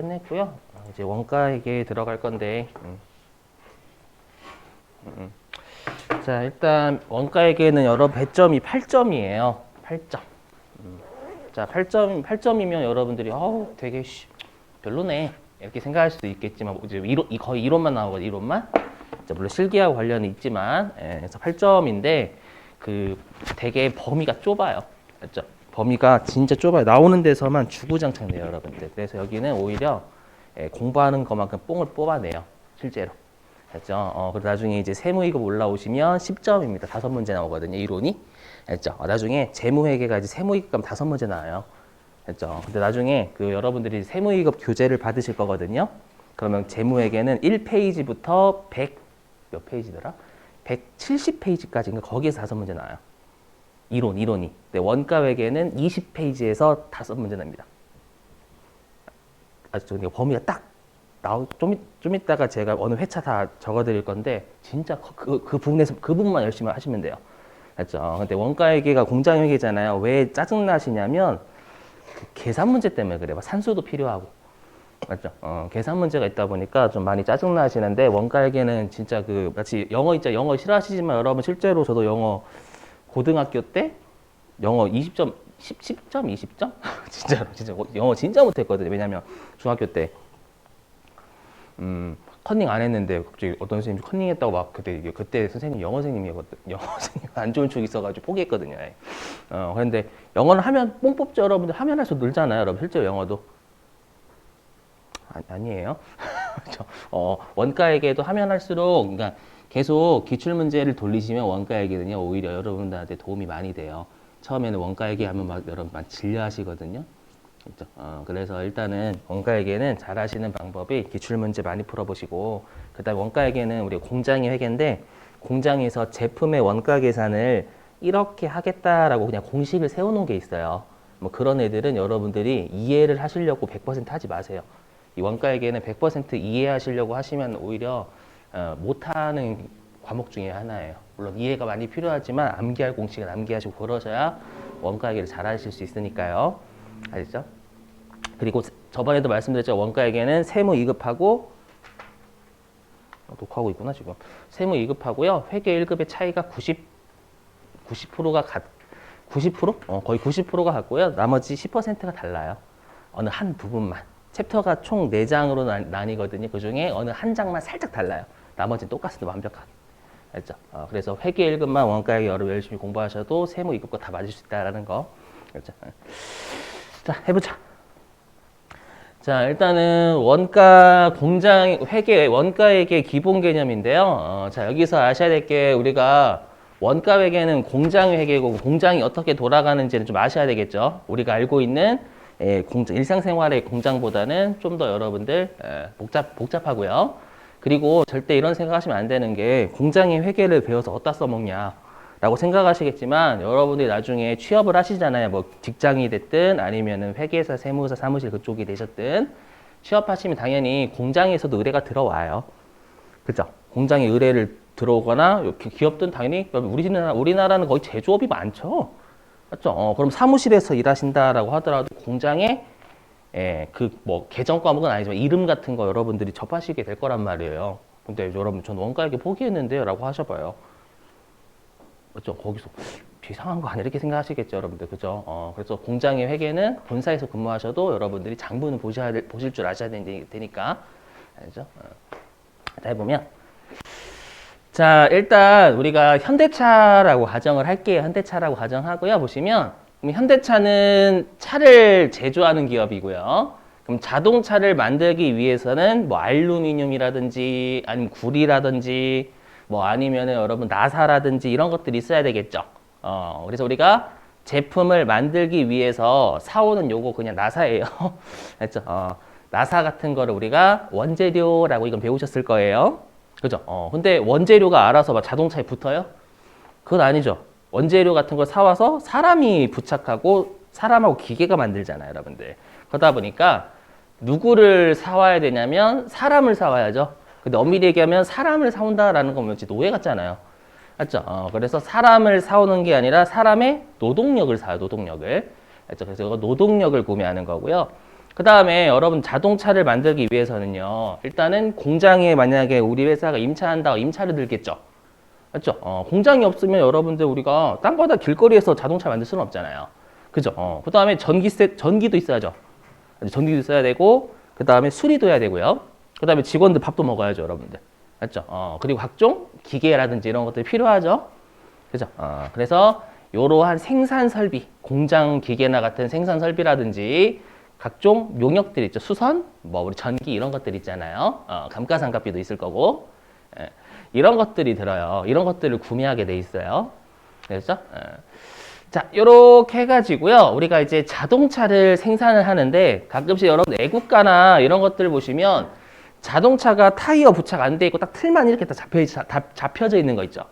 끝냈고요. 이제 원가에게 들어갈 건데, 자, 일단 원가에게는 여러 배점이 8점이에요. 8점. 자, 8점이면 여러분들이 되게 별로네 이렇게 생각할 수도 있겠지만 이제 거의 이론만 나오거든요. 이론만. 물론 실기하고 관련이 있지만, 그래서 8점인데 그 되게 범위가 좁아요. 맞죠? 범위가 진짜 좁아요. 나오는 데서만 주구장창 내요, 여러분들. 그래서 여기는 오히려 공부하는 것만큼 뽕을 뽑아내요, 실제로. 그렇죠? 그리고 나중에 이제 세무이급 올라오시면 10점입니다. 5문제 나오거든요, 이론이. 그렇죠? 나중에 재무회계가 이제 세무이급 가면 5문제 나와요. 그렇죠? 근데 나중에 그 여러분들이 세무이급 교재를 받으실 거거든요. 그러면 재무회계는 1페이지부터 100 몇 페이지더라? 170페이지까지인가 거기에서 5문제 나와요. 이론이. 네, 원가회계는 20페이지에서 5문제 납니다. 아시죠? 범위가 딱 좀 이따가 제가 어느 회차 다 적어드릴 건데 진짜 그 부분에서 그 부분만 열심히 하시면 돼요. 맞죠? 근데 원가회계가 공장회계잖아요. 왜 짜증나시냐면 그 계산 문제 때문에 그래요. 산수도 필요하고. 맞죠? 계산 문제가 있다 보니까 좀 많이 짜증나시는데 원가회계는 진짜 그 마치 영어 있죠. 영어 싫어하시지만 여러분 실제로 저도 영어 고등학교 때 영어 20점, 10점, 20점? 진짜 영어 진짜 못했거든요. 왜냐면 중학교 때 컨닝 안 했는데 갑자기 어떤 선생님이 컨닝 했다고 막 그때 선생님 영어 선생님이었거든요. 영어 선생님 안 좋은 쪽 있어가지고 포기했거든요. 그런데 영어는 하면 뽕 뽑죠. 여러분들 하면 할수록 늘잖아요. 여러분 실제로 영어도 아니에요. 원가에게도 하면 할수록 그러니까 계속 기출 문제를 돌리시면 원가에게는요 오히려 여러분들한테 도움이 많이 돼요. 처음에는 원가에게 하면 막 여러분 막 질려하시거든요. 그렇죠? 그래서 일단은 원가에게는 잘 하시는 방법이 기출문제 많이 풀어보시고 그다음 원가에게는 우리 공장의 회계인데 공장에서 제품의 원가 계산을 이렇게 하겠다라고 그냥 공식을 세워놓은 게 있어요. 뭐 그런 애들은 여러분들이 이해를 하시려고 100% 하지 마세요. 이 원가에게는 100% 이해하시려고 하시면 오히려 못하는 과목 중에 하나예요. 물론 이해가 많이 필요하지만 암기할 공식은 암기하시고 그러셔야 원가에게를 잘 하실 수 있으니까요. 알죠? 그리고 저번에도 말씀드렸죠. 원가에게는 세무 2급하고 녹화하고 있구나 지금. 세무 2급하고요. 회계 1급의 차이가 90%가 90%? 거의 90%가 같고요. 나머지 10%가 달라요. 어느 한 부분만. 챕터가 총 4장으로 나뉘거든요. 그 중에 어느 한 장만 살짝 달라요. 나머지는 똑같습니다. 완벽하게. 알죠? 그래서 회계 1급만 원가에게 여러분 열심히 공부하셔도 세무 2급과 다 맞을 수 있다라는 거. 그렇죠? 자, 해보자. 자, 일단은 원가 공장 회계 원가회계 기본 개념인데요. 자, 여기서 아셔야 될 게 우리가 원가 회계는 공장 회계고 공장이 어떻게 돌아가는지는 좀 아셔야 되겠죠. 우리가 알고 있는 공장, 일상생활의 공장보다는 좀 더 여러분들 복잡하고요. 그리고 절대 이런 생각하시면 안 되는 게 공장의 회계를 배워서 어디다 써먹냐 라고 생각하시겠지만 여러분들이 나중에 취업을 하시잖아요. 뭐 직장이 됐든 아니면은 회계사, 세무사, 사무실 그쪽이 되셨든 취업하시면 당연히 공장에서도 의뢰가 들어와요. 그죠? 공장에 의뢰를 들어오거나 기업들은 당연히 우리나라는 거의 제조업이 많죠. 맞죠? 그럼 사무실에서 일하신다라고 하더라도 공장에 그 뭐 개정 과목은 아니지만 이름 같은 거 여러분들이 접하시게 될 거란 말이에요. 근데 여러분 전 원가에게 포기했는데요라고 하셔봐요. 맞죠? 거기서 이상한 거 아니야 이렇게 생각하시겠죠, 여러분들. 그죠? 그래서 공장의 회계는 본사에서 근무하셔도 여러분들이 장부는 보실 줄 아셔야 되니까. 알죠? 자, 해보면. 자, 일단 우리가 현대차라고 가정을 할게요. 현대차라고 가정하고요. 보시면 현대차는 차를 제조하는 기업이고요. 그럼 자동차를 만들기 위해서는 뭐 알루미늄이라든지 아니면 구리라든지 뭐 아니면은 여러분 나사라든지 이런 것들이 있어야 되겠죠. 그래서 우리가 제품을 만들기 위해서 사오는 요거 그냥 나사예요. 알죠? 나사 같은 거를 우리가 원재료라고 이건 배우셨을 거예요. 그죠? 근데 원재료가 알아서 막 자동차에 붙어요? 그건 아니죠. 원재료 같은 걸 사와서 사람이 부착하고 사람하고 기계가 만들잖아요, 여러분들. 그러다 보니까 누구를 사와야 되냐면 사람을 사와야죠. 근데 엄밀히 얘기하면 사람을 사온다라는 건 왠지 노예 같잖아요. 맞죠? 그래서 사람을 사오는 게 아니라 사람의 노동력을 사요, 노동력을. 맞죠? 그래서 이거 노동력을 구매하는 거고요. 그 다음에 여러분 자동차를 만들기 위해서는요. 일단은 공장에 만약에 우리 회사가 임차한다, 임차를 들겠죠. 맞죠? 공장이 없으면 여러분들 우리가 땅바닥 길거리에서 자동차 만들 수는 없잖아요. 그죠? 그 다음에 전기도 있어야죠. 전기도 있어야 되고, 그 다음에 수리도 해야 되고요. 그 다음에 직원들 밥도 먹어야죠, 여러분들. 맞죠? 그리고 각종 기계라든지 이런 것들이 필요하죠. 그죠? 그래서 이러한 생산 설비, 공장 기계나 같은 생산 설비라든지 각종 용역들 있죠. 수선, 뭐 우리 전기 이런 것들 있잖아요. 감가상각비도 있을 거고. 예, 이런 것들이 들어요. 이런 것들을 구매하게 돼 있어요. 그렇죠? 자, 요렇게 해가지고요. 우리가 이제 자동차를 생산을 하는데 가끔씩 여러분 애국가나 이런 것들을 보시면 자동차가 타이어 부착 안 돼 있고 딱 틀만 이렇게 다 잡혀져 있는 거 있죠.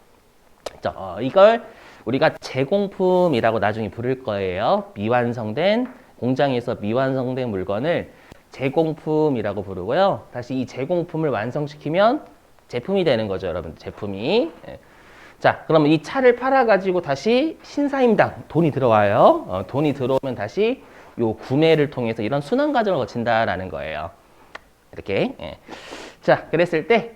이걸 우리가 제공품이라고 나중에 부를 거예요. 미완성된 공장에서 미완성된 물건을 제공품이라고 부르고요. 다시 이 제공품을 완성시키면 제품이 되는 거죠, 여러분. 제품이. 자, 그러면 이 차를 팔아가지고 다시 신사임당 돈이 들어와요. 돈이 들어오면 다시 요 구매를 통해서 이런 순환 과정을 거친다라는 거예요. 이렇게. 자, 그랬을 때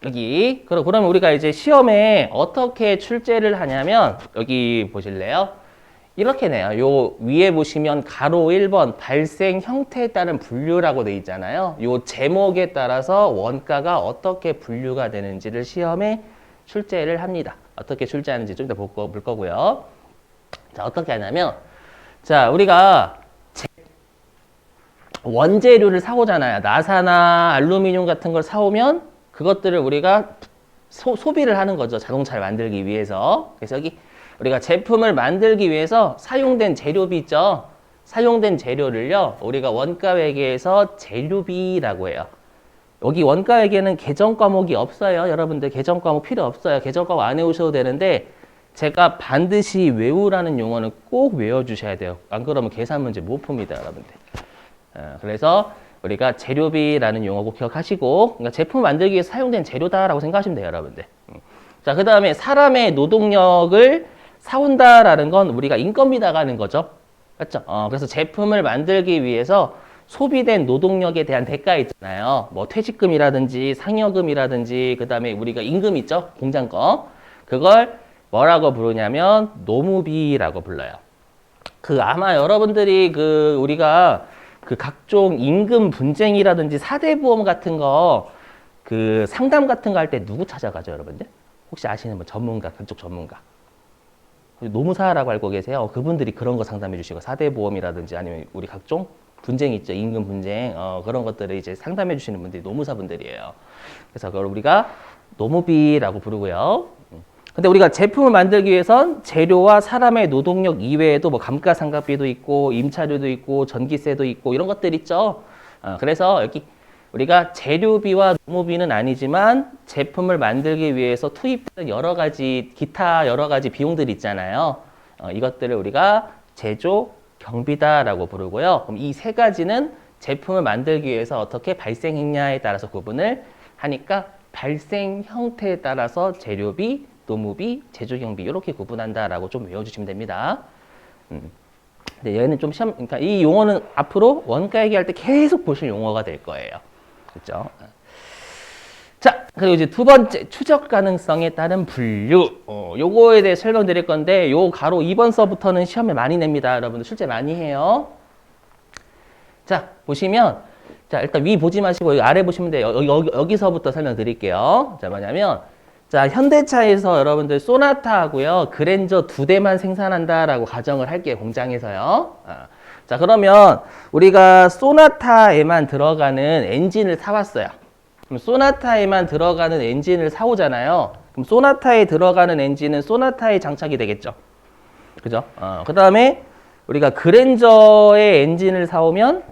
여기 그러면 우리가 이제 시험에 어떻게 출제를 하냐면 여기 보실래요? 이렇게 내요. 요 위에 보시면 가로 1번 발생 형태에 따른 분류라고 돼 있잖아요. 요 제목에 따라서 원가가 어떻게 분류가 되는지를 시험에 출제를 합니다. 어떻게 출제하는지 좀 이따 볼 거고요. 자, 어떻게 하냐면 자, 우리가 원재료를 사오잖아요. 나사나 알루미늄 같은 걸 사오면 그것들을 우리가 소비를 하는 거죠. 자동차를 만들기 위해서. 그래서 여기 우리가 제품을 만들기 위해서 사용된 재료비 있죠. 사용된 재료를요. 우리가 원가회계에서 재료비라고 해요. 여기 원가회계는 계정 과목이 없어요. 여러분들 계정 과목 필요 없어요. 계정 과목 안 외우셔도 되는데 제가 반드시 외우라는 용어는 꼭 외워주셔야 돼요. 안 그러면 계산 문제 못 풉니다, 여러분들. 그래서 우리가 재료비라는 용어 꼭 기억하시고, 그러니까 제품 만들기 위해서 사용된 재료다라고 생각하시면 돼요, 여러분들. 자, 그 다음에 사람의 노동력을 사온다라는 건 우리가 인건비 나가는 거죠. 맞죠? 그래서 제품을 만들기 위해서 소비된 노동력에 대한 대가 있잖아요. 뭐 퇴직금이라든지 상여금이라든지 그 다음에 우리가 임금 있죠? 공장 거. 그걸 뭐라고 부르냐면 노무비라고 불러요. 아마 여러분들이 우리가 각종 임금 분쟁이라든지 사대보험 같은 거 상담 같은 거 할 때 누구 찾아가죠, 여러분들? 혹시 아시는 분 전문가, 그쪽 전문가. 노무사라고 알고 계세요. 그분들이 그런 거 상담해 주시고 사대보험이라든지 아니면 우리 각종 분쟁 있죠. 임금 분쟁. 그런 것들을 이제 상담해 주시는 분들이 노무사분들이에요. 그래서 그걸 우리가 노무비라고 부르고요. 근데 우리가 제품을 만들기 위해선 재료와 사람의 노동력 이외에도 뭐 감가상각비도 있고 임차료도 있고 전기세도 있고 이런 것들 있죠. 그래서 여기 우리가 재료비와 노무비는 아니지만 제품을 만들기 위해서 투입되는 기타 여러 가지 비용들이 있잖아요. 이것들을 우리가 제조 경비다라고 부르고요. 그럼 이 세 가지는 제품을 만들기 위해서 어떻게 발생했냐에 따라서 구분을 하니까 발생 형태에 따라서 재료비, 노무비, 제조경비 이렇게 구분한다라고 좀 외워주시면 됩니다. 근데 얘는 좀 그러니까 이 용어는 앞으로 원가 얘기할 때 계속 보실 용어가 될 거예요. 그렇죠? 자, 그리고 이제 두 번째 추적 가능성에 따른 분류. 요거에 대해 설명드릴 건데 요 가로 2번 서부터는 시험에 많이 냅니다. 여러분들 출제 많이 해요. 자, 보시면 자, 일단 위 보지 마시고 여기 아래 보시면 돼요. 여기서부터 설명드릴게요. 자, 뭐냐면 자, 현대차에서 여러분들 소나타하고요. 그랜저 2대만 생산한다라고 가정을 할게요. 공장에서요. 자, 그러면 우리가 소나타에만 들어가는 엔진을 사왔어요. 그럼 소나타에만 들어가는 엔진을 사오잖아요. 그럼 소나타에 들어가는 엔진은 소나타에 장착이 되겠죠. 그죠? 그 다음에 우리가 그랜저의 엔진을 사오면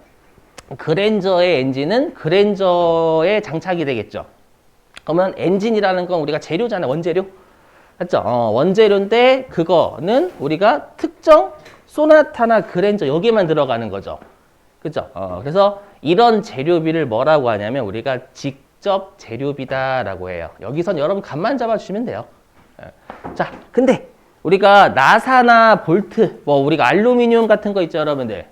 그랜저의 엔진은 그랜저에 장착이 되겠죠. 그러면 엔진이라는 건 우리가 재료잖아요. 원재료. 맞죠? 원재료인데 그거는 우리가 특정 소나타나 그랜저 여기만 들어가는 거죠. 그죠? 그래서 이런 재료비를 뭐라고 하냐면 우리가 직접 재료비다라고 해요. 여기선 여러분 감만 잡아주시면 돼요. 자, 근데 우리가 나사나 볼트, 뭐 우리가 알루미늄 같은 거 있죠, 여러분들.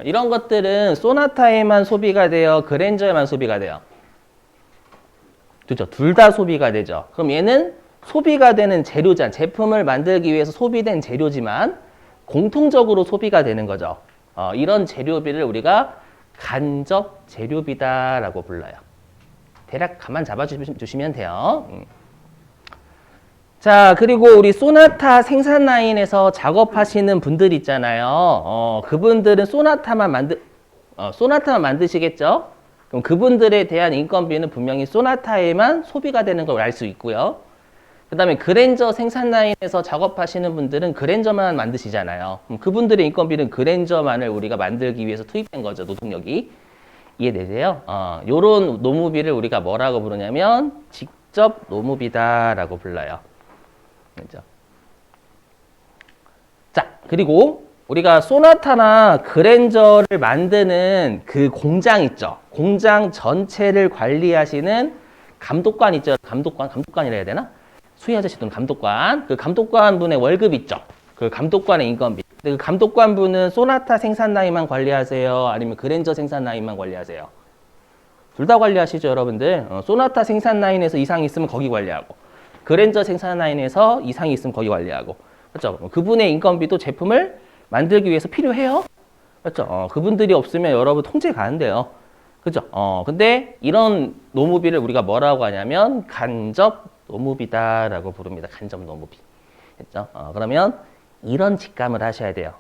이런 것들은 소나타에만 소비가 돼요? 그랜저에만 소비가 돼요? 그죠? 둘 다 소비가 되죠. 그럼 얘는 소비가 되는 재료잖아. 제품을 만들기 위해서 소비된 재료지만 공통적으로 소비가 되는 거죠. 이런 재료비를 우리가 간접 재료비다라고 불러요. 대략 감만 잡아주시면 돼요. 자, 그리고 우리 소나타 생산 라인에서 작업하시는 분들 있잖아요. 그분들은 소나타만 만드시겠죠? 그럼 그분들에 대한 인건비는 분명히 소나타에만 소비가 되는 걸 알 수 있고요. 그 다음에 그랜저 생산 라인에서 작업하시는 분들은 그랜저만 만드시잖아요. 그럼 그분들의 인건비는 그랜저만을 우리가 만들기 위해서 투입된 거죠, 노동력이. 이해되세요? 요런 노무비를 우리가 뭐라고 부르냐면 직접 노무비다라고 불러요. 그죠? 자, 그리고 우리가 소나타나 그랜저를 만드는 그 공장 있죠. 공장 전체를 관리하시는 감독관 있죠. 감독관이라 해야 되나? 수희 아저씨 돈 감독관. 그 감독관 분의 월급 있죠. 그 감독관의 인건비. 근데 그 감독관 분은 소나타 생산 라인만 관리하세요? 아니면 그랜저 생산 라인만 관리하세요? 둘 다 관리하시죠, 여러분들. 소나타 생산 라인에서 이상이 있으면 거기 관리하고, 그랜저 생산 라인에서 이상이 있으면 거기 관리하고. 그렇죠? 그분의 인건비도 제품을 만들기 위해서 필요해요. 그렇죠? 그분들이 없으면 여러분 통제가 안 돼요. 그죠? 근데 이런 노무비를 우리가 뭐라고 하냐면 간접 노무비다라고 부릅니다. 간접 노무비. 됐죠? 그러면 이런 직감을 하셔야 돼요.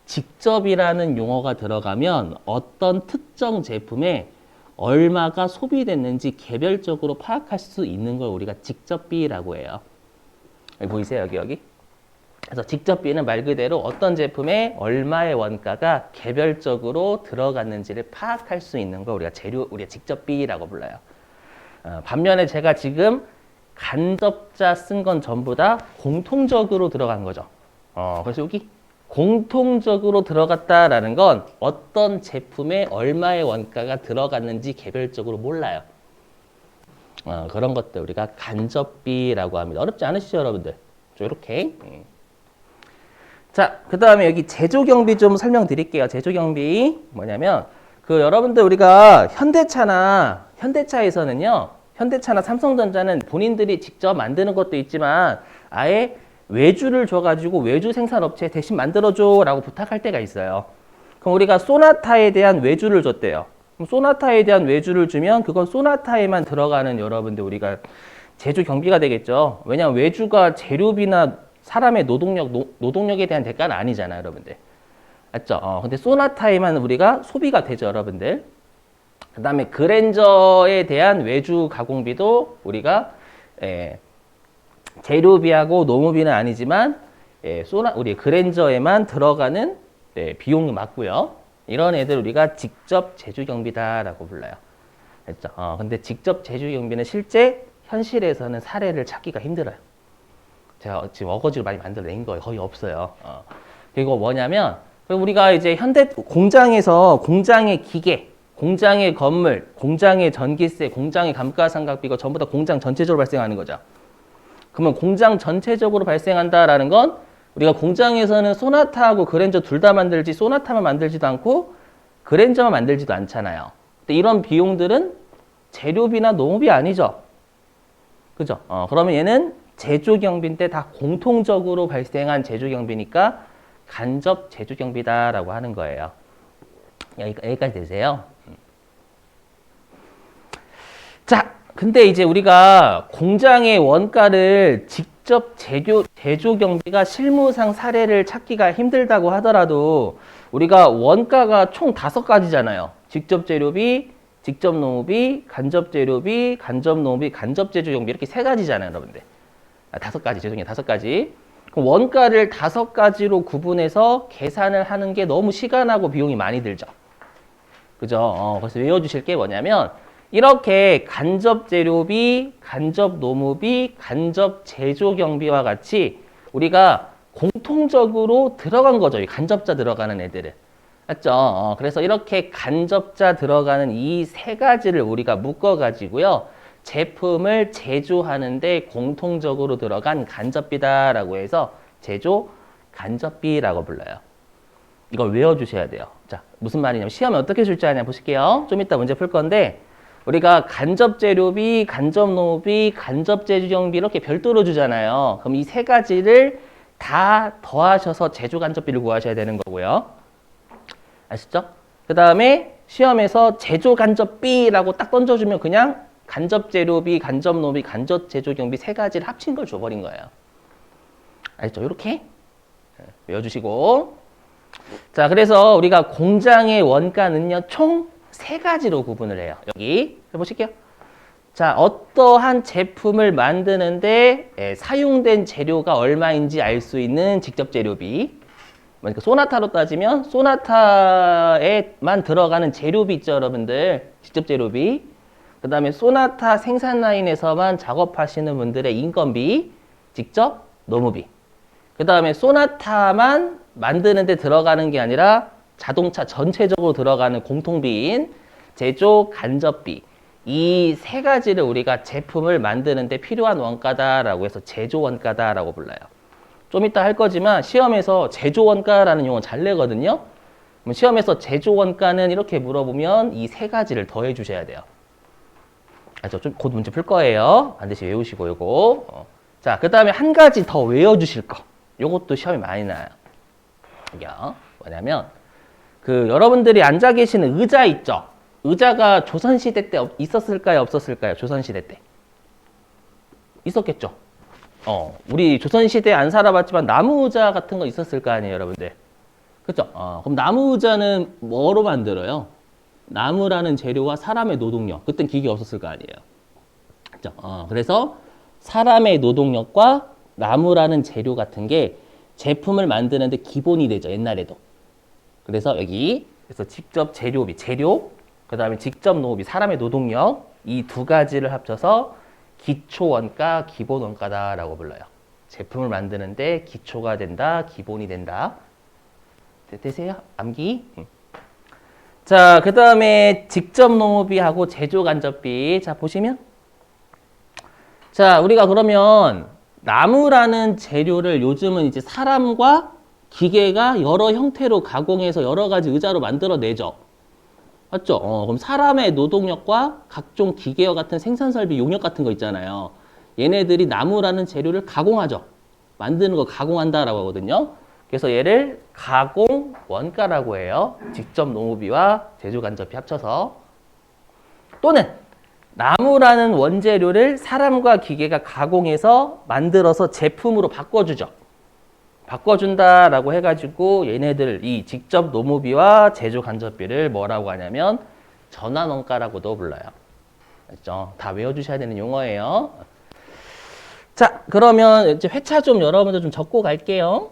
직접이라는 용어가 들어가면 어떤 특정 제품에 얼마가 소비됐는지 개별적으로 파악할 수 있는 걸 우리가 직접비라고 해요. 여기 보이세요? 여기. 그래서 직접비는 말 그대로 어떤 제품에 얼마의 원가가 개별적으로 들어갔는지를 파악할 수 있는 걸 우리가 직접비라고 불러요. 반면에 제가 지금 간접자 쓴 건 전부 다 공통적으로 들어간 거죠. 그래서 여기 공통적으로 들어갔다라는 건 어떤 제품에 얼마의 원가가 들어갔는지 개별적으로 몰라요. 그런 것들 우리가 간접비라고 합니다. 어렵지 않으시죠, 여러분들? 이렇게. 자, 그 다음에 여기 제조경비 좀 설명드릴게요. 제조경비 뭐냐면 여러분들 우리가 현대차에서는요. 현대차나 삼성전자는 본인들이 직접 만드는 것도 있지만 아예 외주를 줘가지고 외주 생산업체에 대신 만들어줘 라고 부탁할 때가 있어요. 그럼 우리가 소나타에 대한 외주를 줬대요. 그럼 소나타에 대한 외주를 주면 그건 소나타에만 들어가는 여러분들 우리가 제조 경비가 되겠죠. 왜냐하면 외주가 재료비나 사람의 노동력에 대한 대가는 아니잖아요, 여러분들. 맞죠? 근데 소나타에만 우리가 소비가 되죠, 여러분들. 그 다음에 그랜저에 대한 외주 가공비도 우리가 재료비하고 노무비는 아니지만 우리 그랜저에만 들어가는 비용이 맞고요. 이런 애들 우리가 직접 제조경비다라고 불러요. 됐죠? 근데 직접 제조경비는 실제 현실에서는 사례를 찾기가 힘들어요. 제가 지금 어거지로 많이 만들어낸 거예요. 거의 없어요. 그리고 뭐냐면 우리가 이제 현대 공장에서 공장의 기계, 공장의 건물, 공장의 전기세, 공장의 감가상각비가 전부 다 공장 전체적으로 발생하는 거죠. 그러면 공장 전체적으로 발생한다라는 건 우리가 공장에서는 소나타하고 그랜저 둘 다 만들지 소나타만 만들지도 않고 그랜저만 만들지도 않잖아요. 근데 이런 비용들은 재료비나 노무비 아니죠. 그죠? 그러면 얘는 제조경비인데 다 공통적으로 발생한 제조경비니까 간접 제조경비다라고 하는 거예요. 여기까지 되세요. 자, 근데 이제 우리가 공장의 원가를 직접 제조경비가 실무상 사례를 찾기가 힘들다고 하더라도 우리가 원가가 총 5가지잖아요. 직접 재료비, 직접 노무비, 간접 재료비, 간접 노무비, 간접 제조경비 이렇게 3가지잖아요, 여러분들. 5가지, 죄송해요. 5가지. 그럼 원가를 5가지로 구분해서 계산을 하는 게 너무 시간하고 비용이 많이 들죠. 그죠? 그래서 외워주실 게 뭐냐면 이렇게 간접 재료비, 간접 노무비, 간접 제조경비와 같이 우리가 공통적으로 들어간 거죠. 이 간접자 들어가는 애들은. 맞죠? 그래서 이렇게 간접자 들어가는 이 3가지를 우리가 묶어가지고요. 제품을 제조하는데 공통적으로 들어간 간접비다라고 해서 제조 간접비라고 불러요. 이걸 외워주셔야 돼요. 자, 무슨 말이냐면 시험에 어떻게 줄지 아냐 보실게요. 좀 이따 문제 풀 건데 우리가 간접재료비, 간접노무비, 간접재주경비 이렇게 별도로 주잖아요. 그럼 이 세 가지를 다 더하셔서 제조간접비를 구하셔야 되는 거고요. 아시죠? 그 다음에 시험에서 제조간접비라고 딱 던져주면 그냥 간접재료비, 간접노비, 간접재조경비 세 가지를 합친 걸 줘버린 거예요. 아시죠? 이렇게 외워주시고 자, 그래서 우리가 공장의 원가는요, 총 세 가지로 구분을 해요. 여기 해보실게요. 자, 어떠한 제품을 만드는데 사용된 재료가 얼마인지 알 수 있는 직접 재료비. 그러니까 소나타로 따지면 소나타에만 들어가는 재료비 있죠, 여러분들. 직접 재료비. 그 다음에 소나타 생산 라인에서만 작업하시는 분들의 인건비, 직접 노무비. 그 다음에 소나타만 만드는 데 들어가는 게 아니라 자동차 전체적으로 들어가는 공통비인 제조 간접비. 이 세 가지를 우리가 제품을 만드는 데 필요한 원가다라고 해서 제조 원가다라고 불러요. 좀 이따 할 거지만 시험에서 제조 원가라는 용어 잘 내거든요. 그럼 시험에서 제조 원가는 이렇게 물어보면 이 세 가지를 더해 주셔야 돼요. 좀 곧 문제 풀 거예요. 반드시 외우시고 요거. 자, 그 다음에 한 가지 더 외워주실 거. 요것도 시험이 많이 나요. 이게요. 뭐냐면 여러분들이 앉아 계시는 의자 있죠? 의자가 조선시대 때 있었을까요? 없었을까요? 조선시대 때. 있었겠죠? 우리 조선시대에 안 살아봤지만 나무 의자 같은 거 있었을 거 아니에요, 여러분들? 그죠? 그럼 나무 의자는 뭐로 만들어요? 나무라는 재료와 사람의 노동력. 그땐 기계 없었을 거 아니에요. 그죠? 그래서 사람의 노동력과 나무라는 재료 같은 게 제품을 만드는데 기본이 되죠, 옛날에도. 그래서 여기 직접 재료, 그 다음에 직접 노무비, 사람의 노동력 이 두 가지를 합쳐서 기초원가, 기본원가다라고 불러요. 제품을 만드는데 기초가 된다, 기본이 된다. 되세요? 암기? 자, 그 다음에 직접 노무비하고 제조 간접비. 자, 보시면. 자, 우리가 그러면 나무라는 재료를 요즘은 이제 사람과 기계가 여러 형태로 가공해서 여러 가지 의자로 만들어내죠. 맞죠? 그럼 사람의 노동력과 각종 기계와 같은 생산설비 용역 같은 거 있잖아요. 얘네들이 나무라는 재료를 가공하죠. 만드는 거 가공한다라고 하거든요. 그래서 얘를 가공 원가라고 해요. 직접 노무비와 제조 간접비 합쳐서. 또는 나무라는 원재료를 사람과 기계가 가공해서 만들어서 제품으로 바꿔주죠. 바꿔준다라고 해가지고 얘네들 이 직접 노무비와 제조 간접비를 뭐라고 하냐면 전환원가라고도 불러요. 알죠? 다 외워주셔야 되는 용어예요. 자, 그러면 이제 회차 좀 여러분들 좀 적고 갈게요.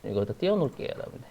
이거 더 띄워놓을게요, 여러분들.